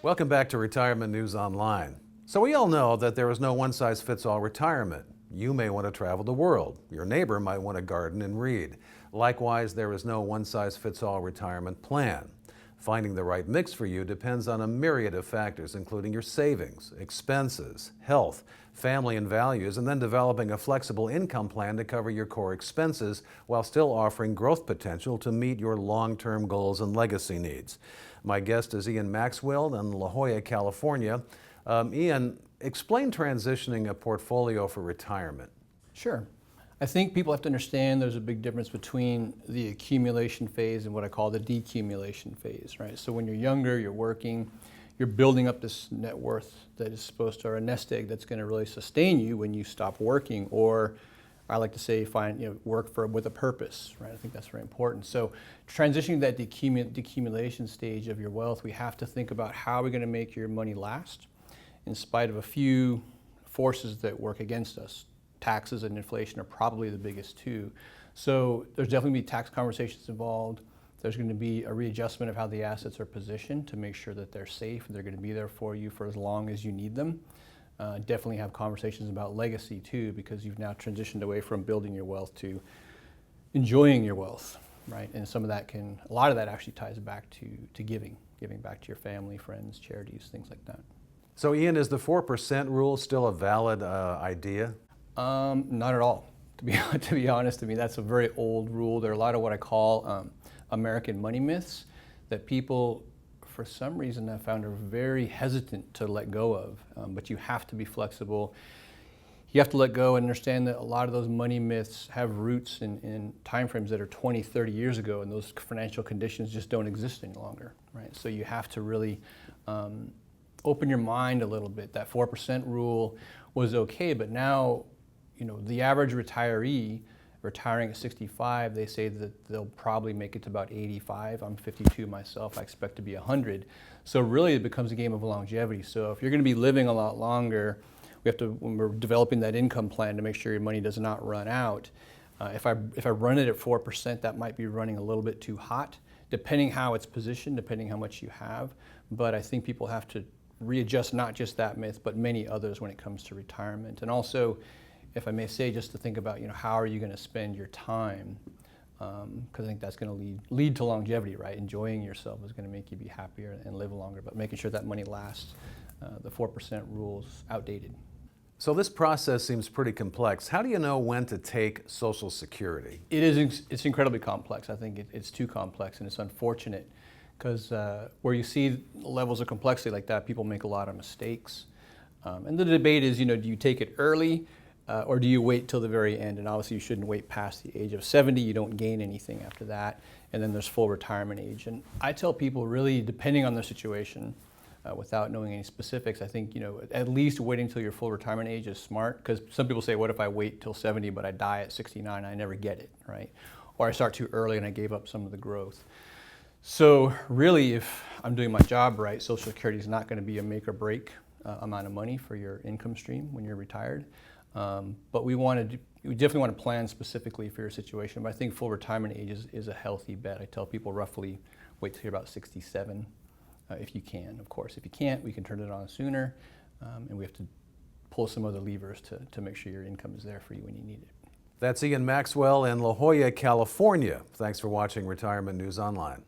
Welcome back to Retirement News Online. So we all know that there is no one-size-fits-all retirement. You may want to travel the world. Your neighbor might want to garden and read. Likewise, there is no one-size-fits-all retirement plan. Finding the right mix for you depends on a myriad of factors, including your savings, expenses, health, family, and values, and then developing a flexible income plan to cover your core expenses while still offering growth potential to meet your long-term goals and legacy needs. My guest is Ian Maxwell in La Jolla, California. Ian, explain transitioning a portfolio for retirement. Sure. I think people have to understand there's a big difference between the accumulation phase and what I call the decumulation phase, right? So when you're younger, you're working, you're building up this net worth that is supposed to, or a nest egg that's going to really sustain you when you stop working, or I like to say work with a purpose, right? I think that's very important. So transitioning that decumulation stage of your wealth, we have to think about how we're going to make your money last in spite of a few forces that work against us. Taxes and inflation are probably the biggest two. So there's definitely going to be tax conversations involved. There's going to be a readjustment of how the assets are positioned to make sure that they're safe and they're going to be there for you for as long as you need them. Definitely have conversations about legacy too, because you've now transitioned away from building your wealth to enjoying your wealth, right? And a lot of that actually ties back to giving back to your family, friends, charities, things like that. So Ian, is the 4% rule still a valid idea? Not at all. To be honest, I mean, that's a very old rule. There are a lot of what I call American money myths that people, for some reason, I found are very hesitant to let go of. But you have to be flexible. You have to let go and understand that a lot of those money myths have roots in timeframes that are 20, 30 years ago, and those financial conditions just don't exist any longer, right? So you have to really open your mind a little bit. That 4% rule was okay, but now, the average retiree retiring at 65, they say that they'll probably make it to about 85. I'm 52 myself. I expect to be 100. So really it becomes a game of longevity. So if you're going to be living a lot longer, when we're developing that income plan to make sure your money does not run out, if I run it at 4%, that might be running a little bit too hot, depending how it's positioned, depending how much you have. But I think people have to readjust not just that myth, but many others when it comes to retirement. And also, if I may say, just to think about, how are you going to spend your time? Because I think that's going to lead to longevity, right? Enjoying yourself is going to make you be happier and live longer, but making sure that money lasts. The 4% rule's outdated. So this process seems pretty complex. How do you know when to take Social Security? It's incredibly complex. I think it's too complex, and it's unfortunate because where you see levels of complexity like that, people make a lot of mistakes. And the debate is, do you take it early? Or do you wait till the very end? And obviously you shouldn't wait past the age of 70. You don't gain anything after that. And then there's full retirement age. And I tell people really, depending on their situation, without knowing any specifics, I think, at least waiting till your full retirement age is smart. Because some people say, what if I wait till 70 but I die at 69? I never get it, right? Or I start too early and I gave up some of the growth. So really, if I'm doing my job right, Social Security is not going to be a make or break amount of money for your income stream when you're retired. But we definitely want to plan specifically for your situation. But I think full retirement age is a healthy bet. I tell people roughly wait till you're about 67, if you can. Of course, if you can't, we can turn it on sooner, and we have to pull some other levers to make sure your income is there for you when you need it. That's Ian Maxwell in La Jolla, California. Thanks for watching Retirement News Online.